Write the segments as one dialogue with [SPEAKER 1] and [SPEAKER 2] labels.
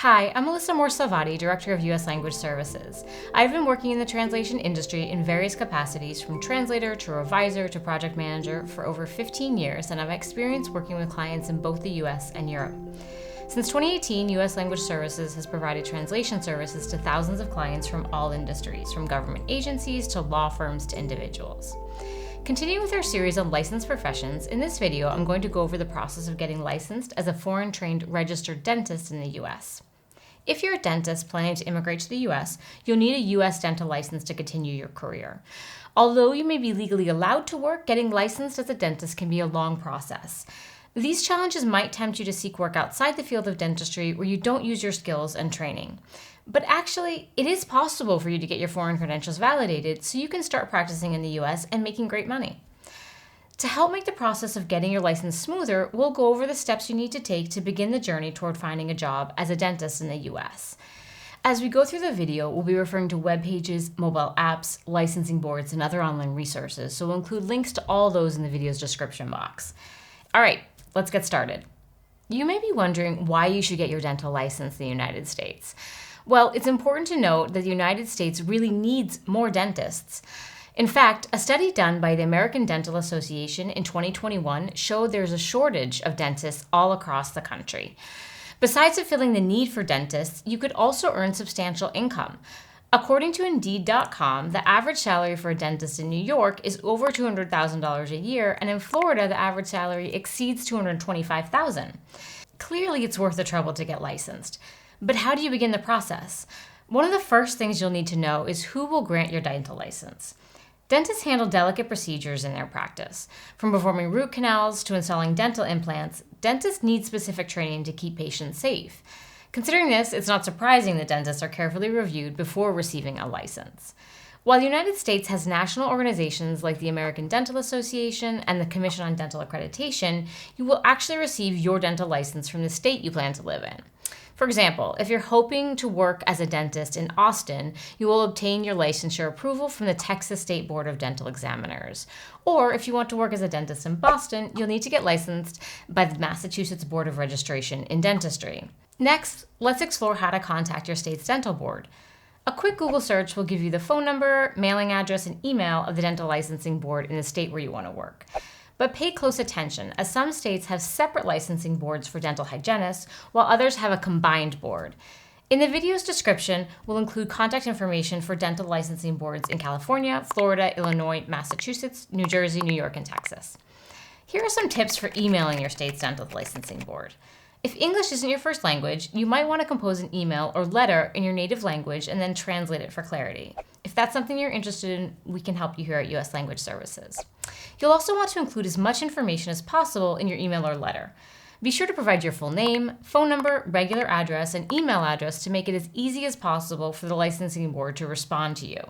[SPEAKER 1] Hi, I'm Melissa Moore-Salvati, Director of U.S. Language Services. I've been working in the translation industry in various capacities, from translator to reviser to project manager, for over 15 years, and I've experience working with clients in both the U.S. and Europe. Since 2018, U.S. Language Services has provided translation services to thousands of clients from all industries, from government agencies to law firms to individuals. Continuing with our series on licensed professions, in this video I'm going to go over the process of getting licensed as a foreign-trained registered dentist in the U.S. If you're a dentist planning to immigrate to the U.S., you'll need a U.S. dental license to continue your career. Although you may be legally allowed to work, getting licensed as a dentist can be a long process. These challenges might tempt you to seek work outside the field of dentistry where you don't use your skills and training. But actually, it is possible for you to get your foreign credentials validated so you can start practicing in the U.S. and making great money. To help make the process of getting your license smoother, we'll go over the steps you need to take to begin the journey toward finding a job as a dentist in the U.S. As we go through the video, we'll be referring to web pages, mobile apps, licensing boards, and other online resources, so we'll include links to all those in the video's description box. All right, let's get started. You may be wondering why you should get your dental license in the United States. Well, it's important to note that the United States really needs more dentists. In fact, a study done by the American Dental Association in 2021 showed there's a shortage of dentists all across the country. Besides fulfilling the need for dentists, you could also earn substantial income. According to Indeed.com, the average salary for a dentist in New York is over $200,000 a year, and in Florida, the average salary exceeds $225,000. Clearly, it's worth the trouble to get licensed. But how do you begin the process? One of the first things you'll need to know is who will grant your dental license. Dentists handle delicate procedures in their practice. From performing root canals to installing dental implants, dentists need specific training to keep patients safe. Considering this, it's not surprising that dentists are carefully reviewed before receiving a license. While the United States has national organizations like the American Dental Association and the Commission on Dental Accreditation, you will actually receive your dental license from the state you plan to live in. For example, if you're hoping to work as a dentist in Austin, you will obtain your licensure approval from the Texas State Board of Dental Examiners. Or if you want to work as a dentist in Boston, you'll need to get licensed by the Massachusetts Board of Registration in Dentistry. Next, let's explore how to contact your state's dental board. A quick Google search will give you the phone number, mailing address, and email of the dental licensing board in the state where you want to work. But pay close attention, as some states have separate licensing boards for dental hygienists, while others have a combined board. In the video's description, we'll include contact information for dental licensing boards in California, Florida, Illinois, Massachusetts, New Jersey, New York, and Texas. Here are some tips for emailing your state's dental licensing board. If English isn't your first language, you might want to compose an email or letter in your native language and then translate it for clarity. If that's something you're interested in, we can help you here at U.S. Language Services. You'll also want to include as much information as possible in your email or letter. Be sure to provide your full name, phone number, regular address, and email address to make it as easy as possible for the licensing board to respond to you.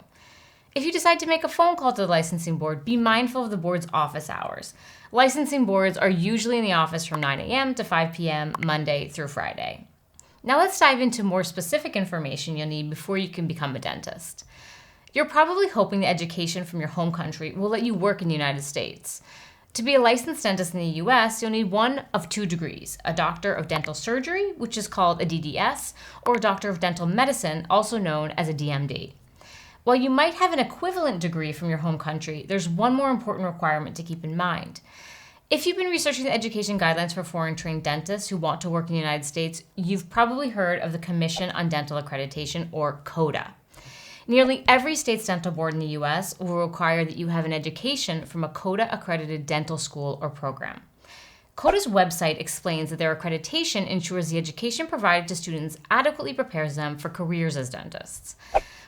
[SPEAKER 1] If you decide to make a phone call to the licensing board, be mindful of the board's office hours. Licensing boards are usually in the office from 9 a.m. to 5 p.m. Monday through Friday. Now let's dive into more specific information you'll need before you can become a dentist. You're probably hoping the education from your home country will let you work in the United States. To be a licensed dentist in the U.S., you'll need one of two degrees: a Doctor of Dental Surgery, which is called a DDS, or a Doctor of Dental Medicine, also known as a DMD. While you might have an equivalent degree from your home country, there's one more important requirement to keep in mind. If you've been researching the education guidelines for foreign-trained dentists who want to work in the United States, you've probably heard of the Commission on Dental Accreditation, or CODA. Nearly every state's dental board in the U.S. will require that you have an education from a CODA-accredited dental school or program. CODA's website explains that their accreditation ensures the education provided to students adequately prepares them for careers as dentists.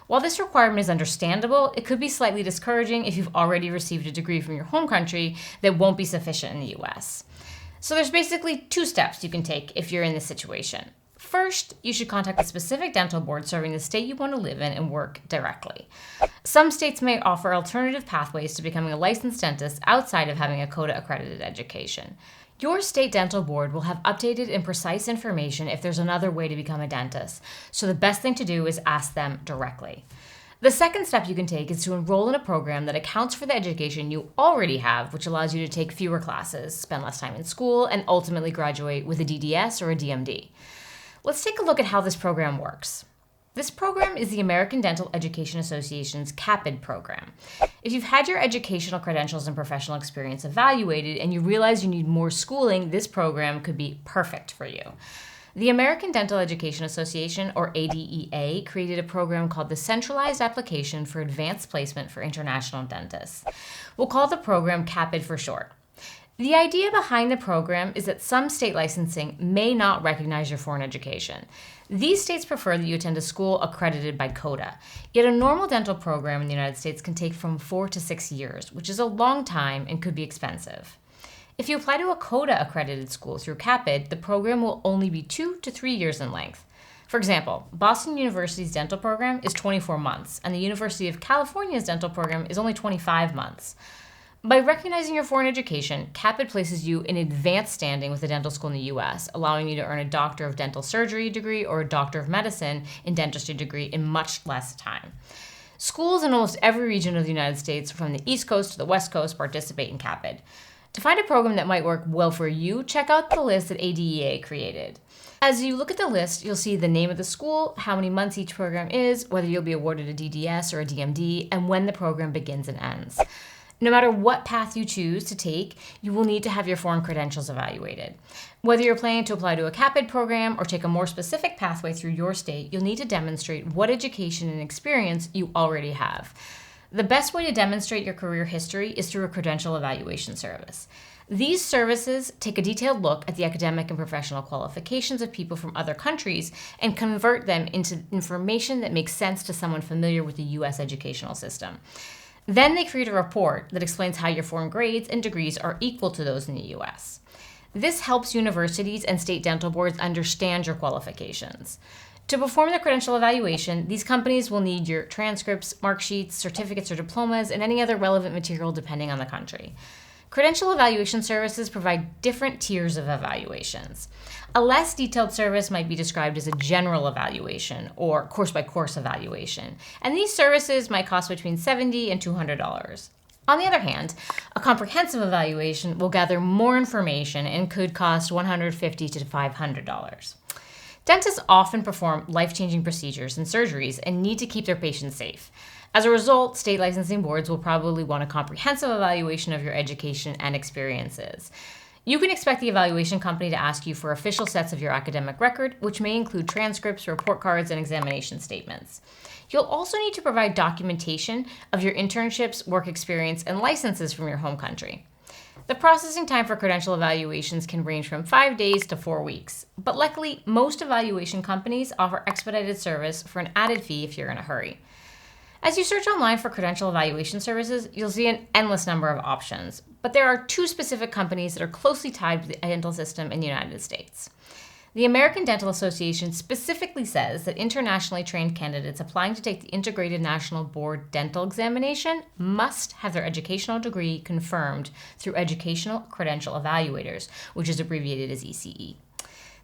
[SPEAKER 1] While this requirement is understandable, it could be slightly discouraging if you've already received a degree from your home country that won't be sufficient in the U.S. So there's basically two steps you can take if you're in this situation. First, you should contact a specific dental board serving the state you want to live in and work directly. Some states may offer alternative pathways to becoming a licensed dentist outside of having a CODA-accredited education. Your state dental board will have updated and precise information if there's another way to become a dentist, so the best thing to do is ask them directly. The second step you can take is to enroll in a program that accounts for the education you already have, which allows you to take fewer classes, spend less time in school, and ultimately graduate with a DDS or a DMD. Let's take a look at how this program works. This program is the American Dental Education Association's CAAPID program. If you've had your educational credentials and professional experience evaluated and you realize you need more schooling, this program could be perfect for you. The American Dental Education Association, or ADEA, created a program called the Centralized Application for Advanced Placement for International Dentists. We'll call the program CAAPID for short. The idea behind the program is that some state licensing may not recognize your foreign education. These states prefer that you attend a school accredited by CODA. Yet a normal dental program in the United States can take from 4 to 6 years, which is a long time and could be expensive. If you apply to a CODA accredited school through CAAPID, the program will only be 2 to 3 years in length. For example, Boston University's dental program is 24 months, and the University of California's dental program is only 25 months. By recognizing your foreign education, CAAPID places you in advanced standing with a dental school in the U.S., allowing you to earn a Doctor of Dental Surgery degree or a Doctor of Medicine in Dentistry degree in much less time. Schools in almost every region of the United States, from the East Coast to the West Coast, participate in CAAPID. To find a program that might work well for you, check out the list that ADEA created. As you look at the list, you'll see the name of the school, how many months each program is, whether you'll be awarded a DDS or a DMD, and when the program begins and ends. No matter what path you choose to take, you will need to have your foreign credentials evaluated. Whether you're planning to apply to a CAAPID program or take a more specific pathway through your state, you'll need to demonstrate what education and experience you already have. The best way to demonstrate your career history is through a credential evaluation service. These services take a detailed look at the academic and professional qualifications of people from other countries and convert them into information that makes sense to someone familiar with the U.S. educational system. Then they create a report that explains how your foreign grades and degrees are equal to those in the U.S. This helps universities and state dental boards understand your qualifications. To perform the credential evaluation, these companies will need your transcripts, mark sheets, certificates or diplomas, and any other relevant material depending on the country. Credential evaluation services provide different tiers of evaluations. A less detailed service might be described as a general evaluation or course-by-course evaluation, and these services might cost between $70 and $200. On the other hand, a comprehensive evaluation will gather more information and could cost $150 to $500. Dentists often perform life-changing procedures and surgeries and need to keep their patients safe. As a result, state licensing boards will probably want a comprehensive evaluation of your education and experiences. You can expect the evaluation company to ask you for official sets of your academic record, which may include transcripts, report cards, and examination statements. You'll also need to provide documentation of your internships, work experience, and licenses from your home country. The processing time for credential evaluations can range from 5 days to 4 weeks, but luckily, most evaluation companies offer expedited service for an added fee if you're in a hurry. As you search online for credential evaluation services, you'll see an endless number of options, but there are 2 specific companies that are closely tied to the dental system in the United States. The American Dental Association specifically says that internationally trained candidates applying to take the Integrated National Board Dental Examination must have their educational degree confirmed through Educational Credential Evaluators, which is abbreviated as ECE.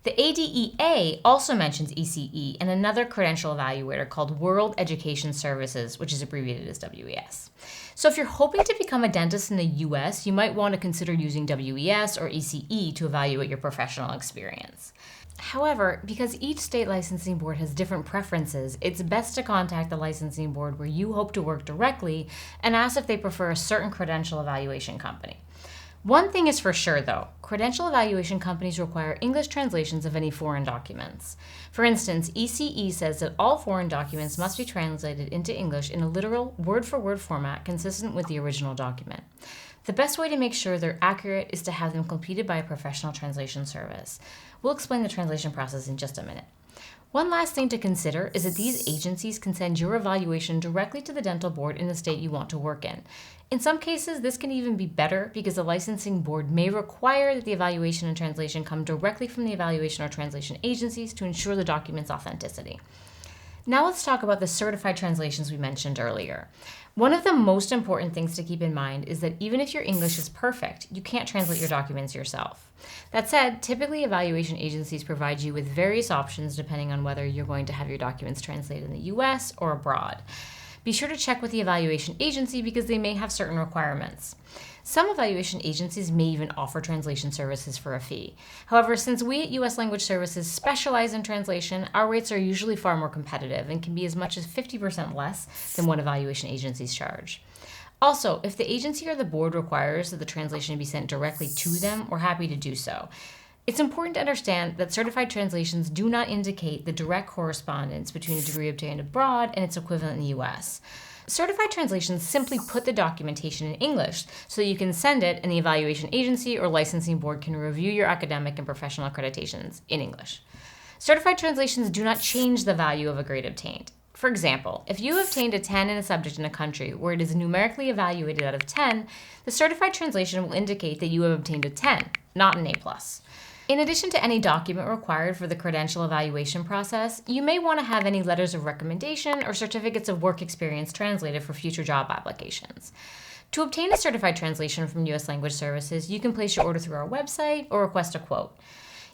[SPEAKER 1] The ADEA also mentions ECE and another credential evaluator called World Education Services, which is abbreviated as WES. So if you're hoping to become a dentist in the US, you might want to consider using WES or ECE to evaluate your professional experience. However, because each state licensing board has different preferences, it's best to contact the licensing board where you hope to work directly and ask if they prefer a certain credential evaluation company. One thing is for sure, though, credential evaluation companies require English translations of any foreign documents. For instance, ECE says that all foreign documents must be translated into English in a literal, word-for-word format consistent with the original document. The best way to make sure they're accurate is to have them completed by a professional translation service. We'll explain the translation process in just a minute. One last thing to consider is that these agencies can send your evaluation directly to the dental board in the state you want to work in. In some cases, this can even be better because the licensing board may require that the evaluation and translation come directly from the evaluation or translation agencies to ensure the document's authenticity. Now let's talk about the certified translations we mentioned earlier. One of the most important things to keep in mind is that even if your English is perfect, you can't translate your documents yourself. That said, typically evaluation agencies provide you with various options depending on whether you're going to have your documents translated in the US or abroad. Be sure to check with the evaluation agency because they may have certain requirements. Some evaluation agencies may even offer translation services for a fee. However, since we at U.S. Language Services specialize in translation, our rates are usually far more competitive and can be as much as 50% less than what evaluation agencies charge. Also, if the agency or the board requires that the translation be sent directly to them, we're happy to do so. It's important to understand that certified translations do not indicate the direct correspondence between a degree obtained abroad and its equivalent in the U.S. Certified translations simply put the documentation in English so that you can send it and the evaluation agency or licensing board can review your academic and professional accreditations in English. Certified translations do not change the value of a grade obtained. For example, if you obtained a 10 in a subject in a country where it is numerically evaluated out of 10, the certified translation will indicate that you have obtained a 10, not an A+. In addition to any document required for the credential evaluation process, you may want to have any letters of recommendation or certificates of work experience translated for future job applications. To obtain a certified translation from U.S. Language Services, you can place your order through our website or request a quote.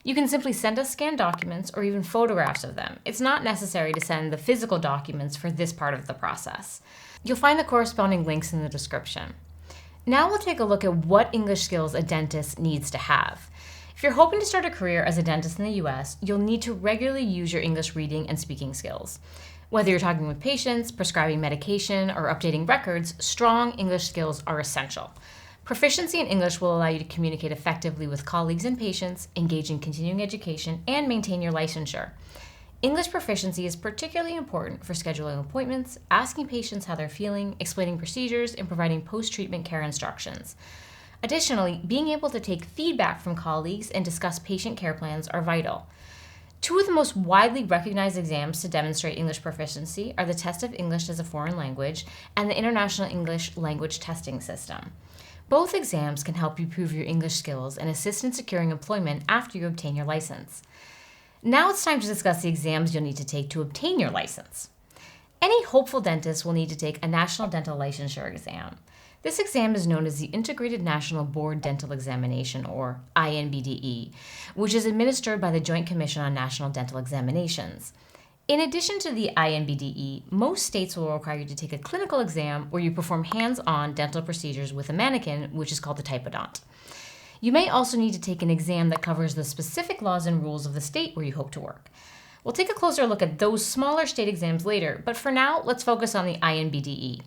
[SPEAKER 1] You can simply send us scanned documents or even photographs of them. It's not necessary to send the physical documents for this part of the process. You'll find the corresponding links in the description. Now we'll take a look at what English skills a dentist needs to have. If you're hoping to start a career as a dentist in the U.S., you'll need to regularly use your English reading and speaking skills. Whether you're talking with patients, prescribing medication, or updating records, strong English skills are essential. Proficiency in English will allow you to communicate effectively with colleagues and patients, engage in continuing education, and maintain your licensure. English proficiency is particularly important for scheduling appointments, asking patients how they're feeling, explaining procedures, and providing post-treatment care instructions. Additionally, being able to take feedback from colleagues and discuss patient care plans are vital. Two of the most widely recognized exams to demonstrate English proficiency are the Test of English as a Foreign Language and the International English Language Testing System. Both exams can help you prove your English skills and assist in securing employment after you obtain your license. Now it's time to discuss the exams you'll need to take to obtain your license. Any hopeful dentist will need to take a National Dental Licensure exam. This exam is known as the Integrated National Board Dental Examination, or INBDE, which is administered by the Joint Commission on National Dental Examinations. In addition to the INBDE, most states will require you to take a clinical exam where you perform hands-on dental procedures with a mannequin, which is called the typodont. You may also need to take an exam that covers the specific laws and rules of the state where you hope to work. We'll take a closer look at those smaller state exams later, but for now, let's focus on the INBDE.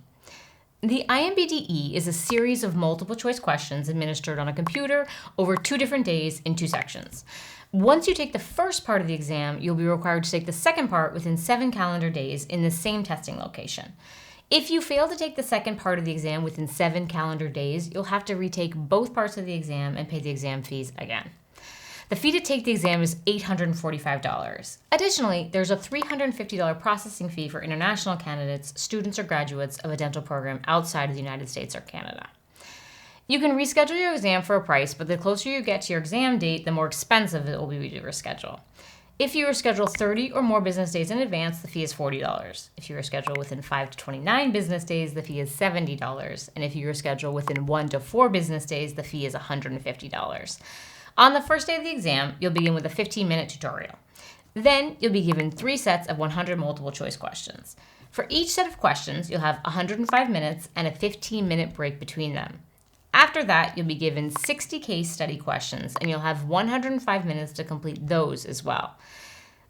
[SPEAKER 1] The INBDE is a series of multiple choice questions administered on a computer over 2 different days in 2 sections. Once you take the first part of the exam, you'll be required to take the second part within 7 calendar days in the same testing location. If you fail to take the second part of the exam within 7 calendar days, you'll have to retake both parts of the exam and pay the exam fees again. The fee to take the exam is $845. Additionally, there's a $350 processing fee for international candidates, students, or graduates of a dental program outside of the United States or Canada. You can reschedule your exam for a price, but the closer you get to your exam date, the more expensive it will be to reschedule. If you reschedule 30 or more business days in advance, the fee is $40. If you reschedule within 5 to 29 business days, the fee is $70. And if you reschedule within 1 to 4 business days, the fee is $150. On the first day of the exam, you'll begin with a 15-minute tutorial. Then you'll be given 3 sets of 100 multiple choice questions. For each set of questions, you'll have 105 minutes and a 15-minute break between them. After that, you'll be given 60 case study questions, and you'll have 105 minutes to complete those as well.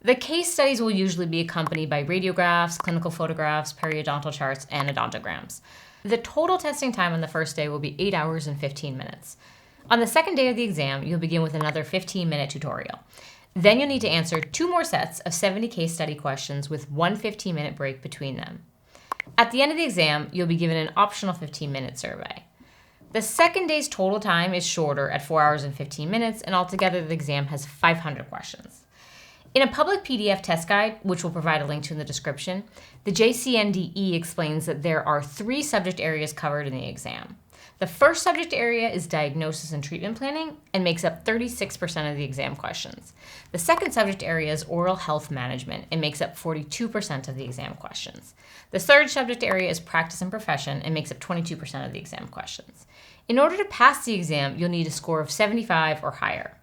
[SPEAKER 1] The case studies will usually be accompanied by radiographs, clinical photographs, periodontal charts, and odontograms. The total testing time on the first day will be 8 hours and 15 minutes. On the second day of the exam, you'll begin with another 15-minute tutorial. Then you'll need to answer 2 more sets of 70 case study questions with 1 15-minute break between them. At the end of the exam, you'll be given an optional 15-minute survey. The second day's total time is shorter at 4 hours and 15 minutes, and altogether the exam has 500 questions. In a public PDF test guide, which we'll provide a link to in the description, the JCNDE explains that there are 3 subject areas covered in the exam. The first subject area is diagnosis and treatment planning and makes up 36% of the exam questions. The second subject area is oral health management and makes up 42% of the exam questions. The third subject area is practice and profession and makes up 22% of the exam questions. In order to pass the exam, you'll need a score of 75 or higher.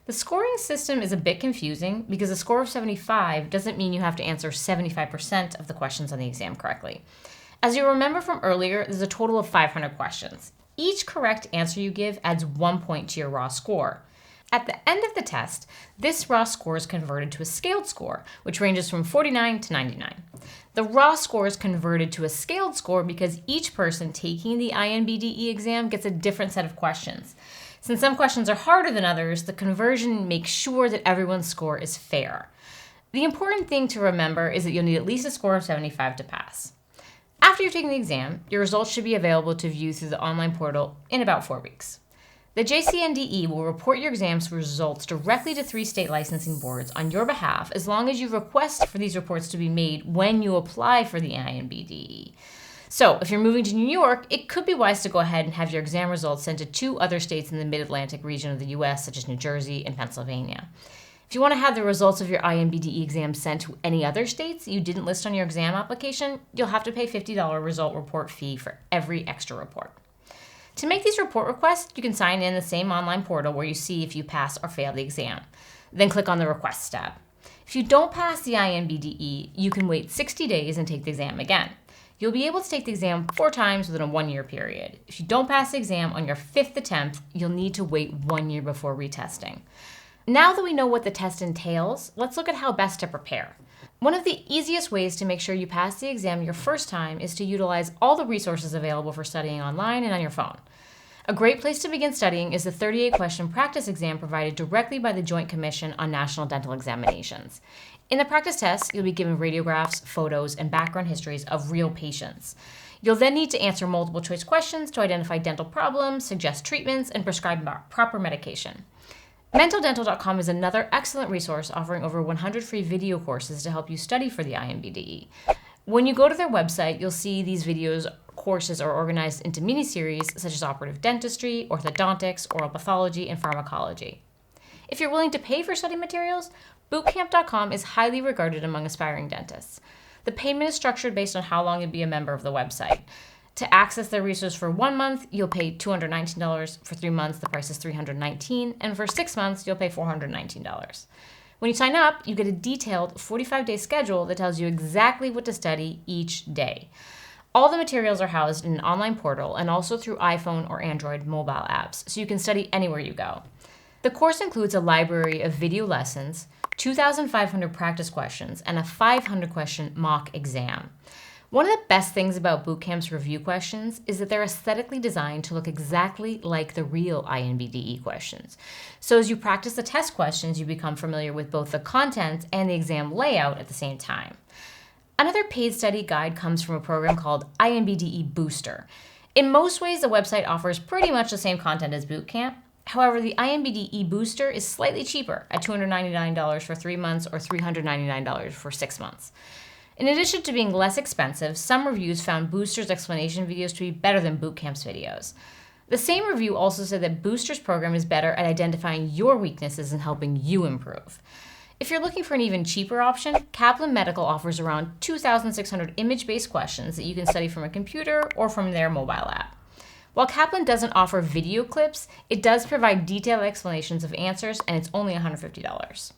[SPEAKER 1] The scoring system is a bit confusing because a score of 75 doesn't mean you have to answer 75% of the questions on the exam correctly. As you remember from earlier, there's a total of 500 questions. Each correct answer you give adds 1 point to your raw score. At the end of the test, this raw score is converted to a scaled score, which ranges from 49 to 99. The raw score is converted to a scaled score because each person taking the INBDE exam gets a different set of questions. Since some questions are harder than others, the conversion makes sure that everyone's score is fair. The important thing to remember is that you'll need at least a score of 75 to pass. After you've taken the exam, your results should be available to view through the online portal in about 4 weeks. The JCNDE will report your exam's results directly to 3 state licensing boards on your behalf as long as you request for these reports to be made when you apply for the INBDE. So, if you're moving to New York, it could be wise to go ahead and have your exam results sent to 2 other states in the Mid-Atlantic region of the US, such as New Jersey and Pennsylvania. If you want to have the results of your INBDE exam sent to any other states you didn't list on your exam application, you'll have to pay a $50 result report fee for every extra report. To make these report requests, you can sign in the same online portal where you see if you pass or fail the exam. Then click on the Requests tab. If you don't pass the INBDE, you can wait 60 days and take the exam again. You'll be able to take the exam 4 times within a 1-year period. If you don't pass the exam on your 5th attempt, you'll need to wait 1 year before retesting. Now that we know what the test entails, let's look at how best to prepare. One of the easiest ways to make sure you pass the exam your first time is to utilize all the resources available for studying online and on your phone. A great place to begin studying is the 38-question practice exam provided directly by the Joint Commission on National Dental Examinations. In the practice test, you'll be given radiographs, photos, and background histories of real patients. You'll then need to answer multiple choice questions to identify dental problems, suggest treatments, and prescribe proper medication. MentalDental.com is another excellent resource offering over 100 free video courses to help you study for the INBDE. When you go to their website, you'll see these courses are organized into mini-series such as operative dentistry, orthodontics, oral pathology, and pharmacology. If you're willing to pay for study materials, bootcamp.com is highly regarded among aspiring dentists. The payment is structured based on how long you'll be a member of the website. To access their resource for 1 month, you'll pay $219. For 3 months, the price is $319, and for 6 months, you'll pay $419. When you sign up, you get a detailed 45-day schedule that tells you exactly what to study each day. All the materials are housed in an online portal and also through iPhone or Android mobile apps, so you can study anywhere you go. The course includes a library of video lessons, 2,500 practice questions, and a 500-question mock exam. One of the best things about bootcamp's review questions is that they're aesthetically designed to look exactly like the real INBDE questions. So as you practice the test questions, you become familiar with both the content and the exam layout at the same time. Another paid study guide comes from a program called INBDE Booster. In most ways, the website offers pretty much the same content as bootcamp. However, the INBDE Booster is slightly cheaper at $299 for 3 months or $399 for 6 months. In addition to being less expensive, some reviews found Booster's explanation videos to be better than Bootcamp's videos. The same review also said that Booster's program is better at identifying your weaknesses and helping you improve. If you're looking for an even cheaper option, Kaplan Medical offers around 2,600 image-based questions that you can study from a computer or from their mobile app. While Kaplan doesn't offer video clips, it does provide detailed explanations of answers, and it's only $150.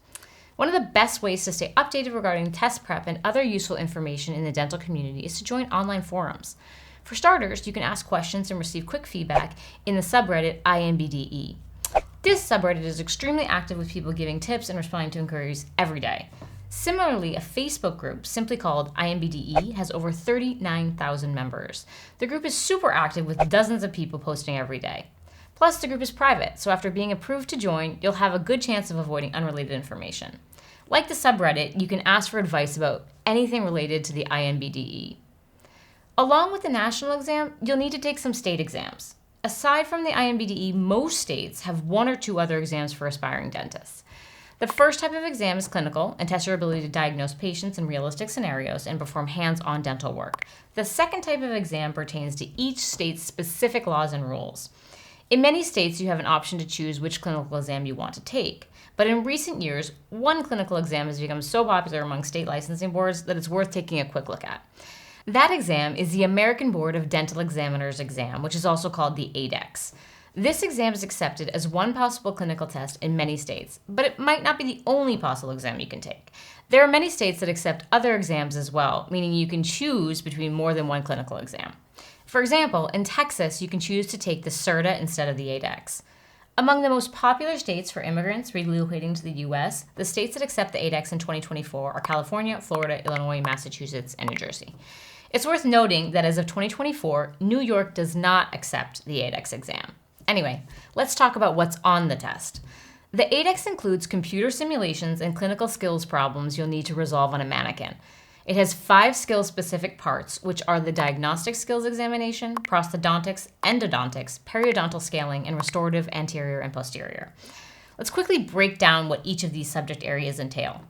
[SPEAKER 1] One of the best ways to stay updated regarding test prep and other useful information in the dental community is to join online forums. For starters, you can ask questions and receive quick feedback in the subreddit INBDE. This subreddit is extremely active with people giving tips and responding to inquiries every day. Similarly, a Facebook group simply called INBDE has over 39,000 members. The group is super active with dozens of people posting every day. Plus, the group is private, so after being approved to join, you'll have a good chance of avoiding unrelated information. Like the subreddit, you can ask for advice about anything related to the INBDE. Along with the national exam, you'll need to take some state exams. Aside from the INBDE, most states have 1 or 2 other exams for aspiring dentists. The first type of exam is clinical and tests your ability to diagnose patients in realistic scenarios and perform hands-on dental work. The second type of exam pertains to each state's specific laws and rules. In many states, you have an option to choose which clinical exam you want to take. But in recent years, one clinical exam has become so popular among state licensing boards that it's worth taking a quick look at. That exam is the American Board of Dental Examiners exam, which is also called the ADEX. This exam is accepted as one possible clinical test in many states, but it might not be the only possible exam you can take. There are many states that accept other exams as well, meaning you can choose between more than one clinical exam. For example, in Texas, you can choose to take the CERTA instead of the ADEX. Among the most popular states for immigrants relocating to the U.S., the states that accept the ADEX in 2024 are California, Florida, Illinois, Massachusetts, and New Jersey. It's worth noting that as of 2024, New York does not accept the ADEX exam. Anyway, let's talk about what's on the test. The ADEX includes computer simulations and clinical skills problems you'll need to resolve on a mannequin. It has 5 skill-specific parts, which are the diagnostic skills examination, prosthodontics, endodontics, periodontal scaling, and restorative anterior and posterior. Let's quickly break down what each of these subject areas entail.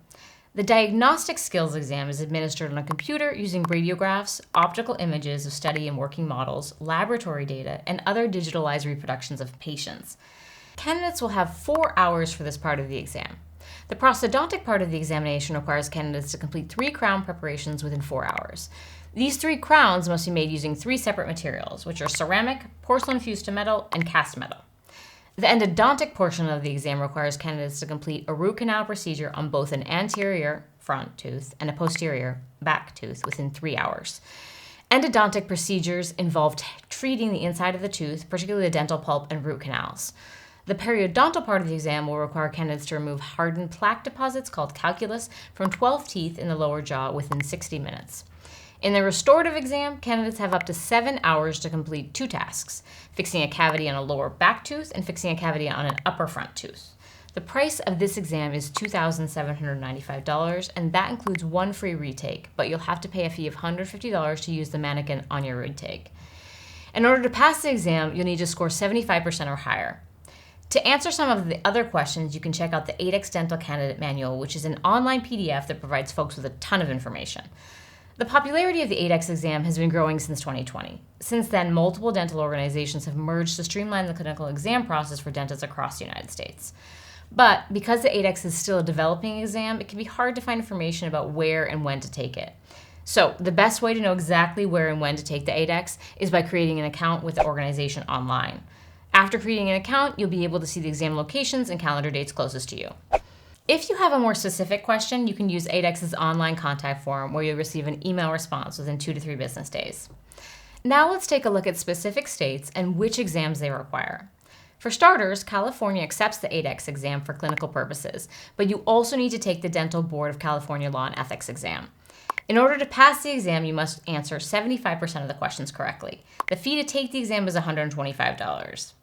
[SPEAKER 1] The diagnostic skills exam is administered on a computer using radiographs, optical images of study and working models, laboratory data, and other digitalized reproductions of patients. Candidates will have 4 hours for this part of the exam. The prosthodontic part of the examination requires candidates to complete 3 crown preparations within 4 hours. These 3 crowns must be made using 3 separate materials, which are ceramic, porcelain fused to metal, and cast metal. The endodontic portion of the exam requires candidates to complete a root canal procedure on both an anterior front tooth and a posterior back tooth within 3 hours. Endodontic procedures involve treating the inside of the tooth, particularly the dental pulp and root canals. The periodontal part of the exam will require candidates to remove hardened plaque deposits called calculus from 12 teeth in the lower jaw within 60 minutes. In the restorative exam, candidates have up to 7 hours to complete 2 tasks, fixing a cavity on a lower back tooth and fixing a cavity on an upper front tooth. The price of this exam is $2,795, and that includes 1 free retake, but you'll have to pay a fee of $150 to use the mannequin on your retake. In order to pass the exam, you'll need to score 75% or higher. To answer some of the other questions, you can check out the ADEX Dental Candidate Manual, which is an online PDF that provides folks with a ton of information. The popularity of the ADEX exam has been growing since 2020. Since then, multiple dental organizations have merged to streamline the clinical exam process for dentists across the United States. But because the ADEX is still a developing exam, it can be hard to find information about where and when to take it. So the best way to know exactly where and when to take the ADEX is by creating an account with the organization online. After creating an account, you'll be able to see the exam locations and calendar dates closest to you. If you have a more specific question, you can use ADEX's online contact form where you'll receive an email response within 2 to 3 business days. Now let's take a look at specific states and which exams they require. For starters, California accepts the ADEX exam for clinical purposes, but you also need to take the Dental Board of California Law and Ethics exam. In order to pass the exam, you must answer 75% of the questions correctly. The fee to take the exam is $125.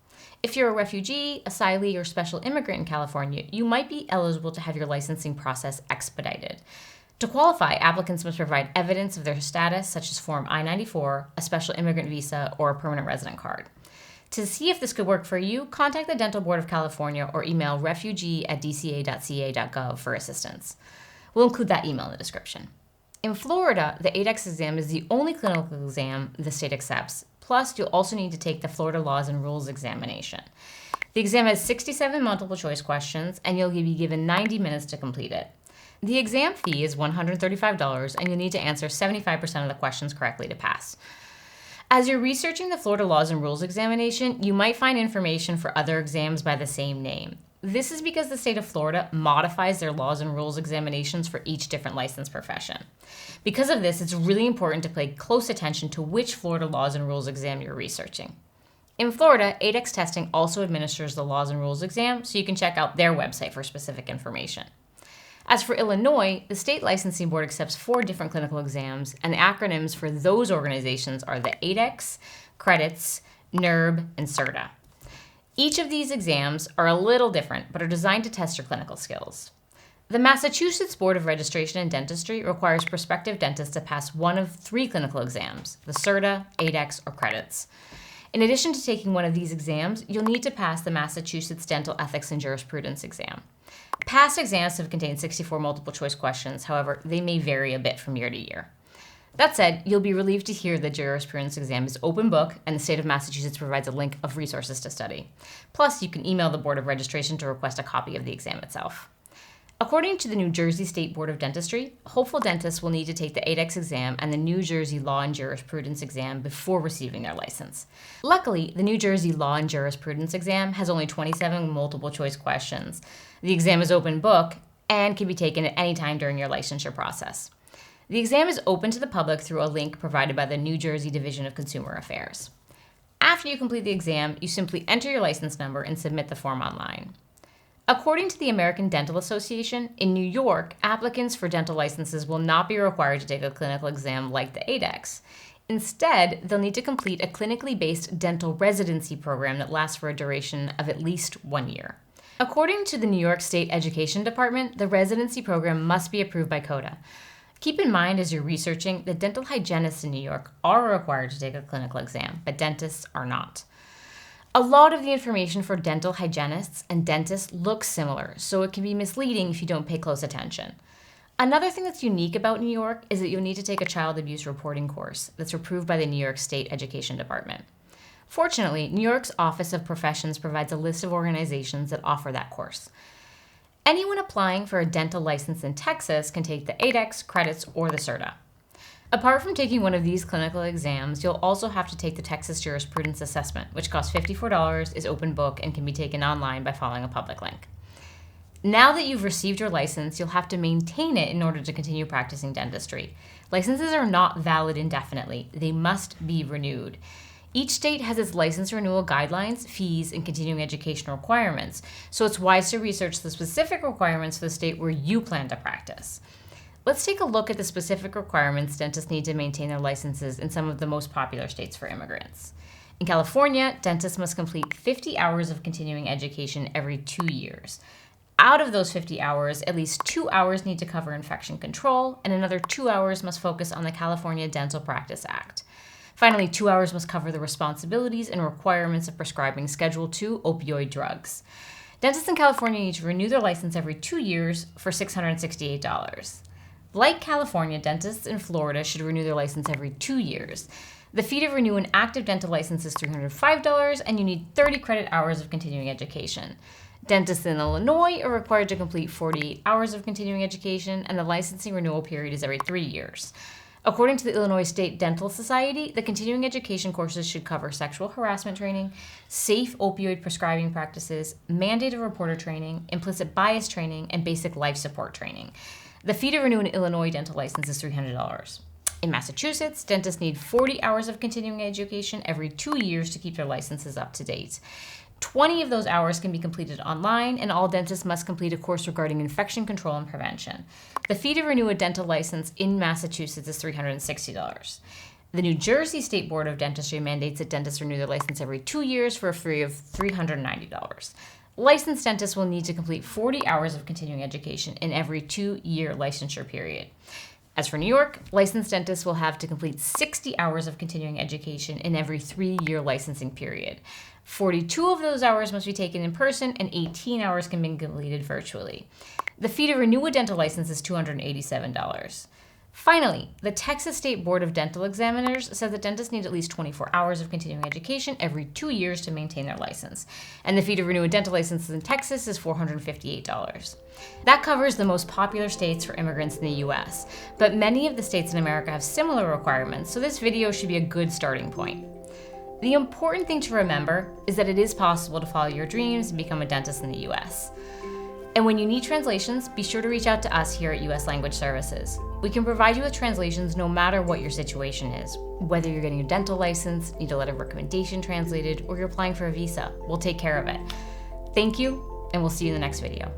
[SPEAKER 1] If you're a refugee, asylee, or special immigrant in California, you might be eligible to have your licensing process expedited. To qualify, applicants must provide evidence of their status, such as Form I-94, a special immigrant visa, or a permanent resident card. To see if this could work for you, contact the Dental Board of California or email refugee@dca.ca.gov for assistance. We'll include that email in the description. In Florida, the ADEX exam is the only clinical exam the state accepts. Plus, you'll also need to take the Florida Laws and Rules examination. The exam has 67 multiple choice questions, and you'll be given 90 minutes to complete it. The exam fee is $135, and you'll need to answer 75% of the questions correctly to pass. As you're researching the Florida Laws and Rules examination, you might find information for other exams by the same name. This is because the state of Florida modifies their laws and rules examinations for each different licensed profession. Because of this, it's really important to pay close attention to which Florida laws and rules exam you're researching. In Florida, ADEX Testing also administers the laws and rules exam, so you can check out their website for specific information. As for Illinois, the state licensing board accepts 4 different clinical exams, and the acronyms for those organizations are the ADEX, Credits, NIRB, and CERTA. Each of these exams are a little different, but are designed to test your clinical skills. The Massachusetts Board of Registration in Dentistry requires prospective dentists to pass one of 3 clinical exams, the CERTA, ADEX, or Credits. In addition to taking one of these exams, you'll need to pass the Massachusetts Dental Ethics and Jurisprudence exam. Past exams have contained 64 multiple choice questions, however, they may vary a bit from year to year. That said, you'll be relieved to hear the jurisprudence exam is open book, and the state of Massachusetts provides a link of resources to study. Plus, you can email the Board of Registration to request a copy of the exam itself. According to the New Jersey State Board of Dentistry, hopeful dentists will need to take the ADEX exam and the New Jersey Law and Jurisprudence exam before receiving their license. Luckily, the New Jersey Law and Jurisprudence exam has only 27 multiple choice questions. The exam is open book and can be taken at any time during your licensure process. The exam is open to the public through a link provided by the New Jersey Division of Consumer Affairs. After you complete the exam, you simply enter your license number and submit the form online. According to the American Dental Association, in New York, applicants for dental licenses will not be required to take a clinical exam like the ADEX. Instead, they'll need to complete a clinically based dental residency program that lasts for a duration of at least 1 year. According to the New York State Education Department, the residency program must be approved by CODA. Keep in mind as you're researching that dental hygienists in New York are required to take a clinical exam, but dentists are not. A lot of the information for dental hygienists and dentists looks similar, so it can be misleading if you don't pay close attention. Another thing that's unique about New York is that you'll need to take a child abuse reporting course that's approved by the New York State Education Department. Fortunately, New York's Office of Professions provides a list of organizations that offer that course. Anyone applying for a dental license in Texas can take the ADEX, credits, or the CERTA. Apart from taking one of these clinical exams, you'll also have to take the Texas Jurisprudence Assessment, which costs $54, is open book, and can be taken online by following a public link. Now that you've received your license, you'll have to maintain it in order to continue practicing dentistry. Licenses are not valid indefinitely. They must be renewed. Each state has its license renewal guidelines, fees, and continuing education requirements, so it's wise to research the specific requirements for the state where you plan to practice. Let's take a look at the specific requirements dentists need to maintain their licenses in some of the most popular states for immigrants. In California, dentists must complete 50 hours of continuing education every 2 years. Out of those 50 hours, at least 2 hours need to cover infection control, and another 2 hours must focus on the California Dental Practice Act. Finally, 2 hours must cover the responsibilities and requirements of prescribing Schedule II opioid drugs. Dentists in California need to renew their license every 2 years for $668. Like California, dentists in Florida should renew their license every 2 years. The fee to renew an active dental license is $305, and you need 30 credit hours of continuing education. Dentists in Illinois are required to complete 48 hours of continuing education, and the licensing renewal period is every 3 years. According to the Illinois State Dental Society, the continuing education courses should cover sexual harassment training, safe opioid prescribing practices, mandated reporter training, implicit bias training, and basic life support training. The fee to renew an Illinois dental license is $300. In Massachusetts, dentists need 40 hours of continuing education every 2 years to keep their licenses up to date. 20 of those hours can be completed online, and all dentists must complete a course regarding infection control and prevention. The fee to renew a dental license in Massachusetts is $360. The New Jersey State Board of Dentistry mandates that dentists renew their license every 2 years for a fee of $390. Licensed dentists will need to complete 40 hours of continuing education in every 2-year licensure period. As for New York, licensed dentists will have to complete 60 hours of continuing education in every 3-year licensing period. 42 of those hours must be taken in person, and 18 hours can be completed virtually. The fee to renew a dental license is $287. Finally, the Texas State Board of Dental Examiners says that dentists need at least 24 hours of continuing education every 2 years to maintain their license, and the fee to renew a dental license in Texas is $458. That covers the most popular states for immigrants in the US, but many of the states in America have similar requirements, so this video should be a good starting point. The important thing to remember is that it is possible to follow your dreams and become a dentist in the US. And when you need translations, be sure to reach out to us here at US Language Services. We can provide you with translations no matter what your situation is. Whether you're getting a dental license, need a letter of recommendation translated, or you're applying for a visa, we'll take care of it. Thank you, and we'll see you in the next video.